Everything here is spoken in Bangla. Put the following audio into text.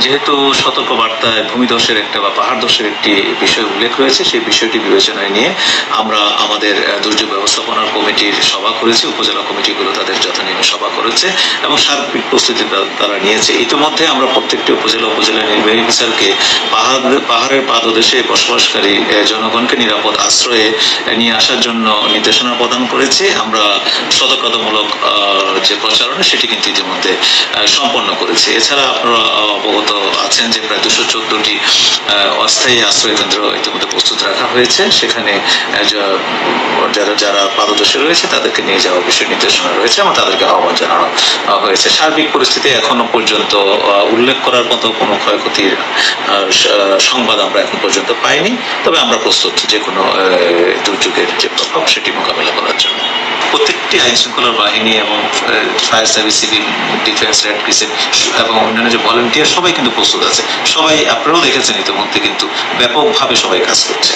যেহেতু সতর্কবার্তায় ভূমিধসের একটা বা পাহাড় ধসের একটি বিষয় উল্লেখ রয়েছে, সেই বিষয়টি বিবেচনায় নিয়ে আমরা আমাদের দুর্যোগ ব্যবস্থাপনা কমিটির সভা করেছি, উপজেলা কমিটিগুলো তাদের যথানীয় সভা করেছে এবং সার্বিক প্রস্তুতি তারা নিয়েছে। ইতিমধ্যে আমরা প্রত্যেকটি উপজেলা নির্বাহী অফিসারকে পাহাড়ের পাদদেশে বসবাসকারী জনগণকে নিরাপদ আশ্রয়ে নিয়ে আসার জন্য নির্দেশনা প্রদান করেছি। আমরা সতর্কতামূলক যে প্রচারণা সেটি কিন্তু ইতিমধ্যে সম্পন্ন করেছি। এছাড়া আপনারা অবগত আছেন যে প্রায় 214টি অস্থায়ী আশ্রয় কেন্দ্র ইতিমধ্যে প্রস্তুত রাখা হয়েছে। সেখানে যারা পাদদেশে রয়েছে তাদেরকে নিয়ে যাওয়ার বিষয়ে নির্দেশনা রয়েছে এবং তাদেরকে আহ্বান জানানো হয়েছে। সার্বিক পরিস্থিতি এখনো পর্যন্ত উল্লেখ করার মতো কোনো ক্ষয়ক্ষতির সংবাদ আমরা এখন পর্যন্ত পাইনি, তবে আমরা প্রস্তুত যে কোনো দুর্যোগের যে প্রভাব সেটি মোকাবেলা করার জন্য। প্রত্যেকটি আইন শৃঙ্খলা বাহিনী এবং fire service, civil defence, red crescent এবং অন্যান্য যে ভলেন্টিয়ার সবাই কিন্তু প্রস্তুত আছে। সবাই আপনারাও দেখেছেন ইতিমধ্যে কিন্তু ব্যাপকভাবে সবাই কাজ করছে।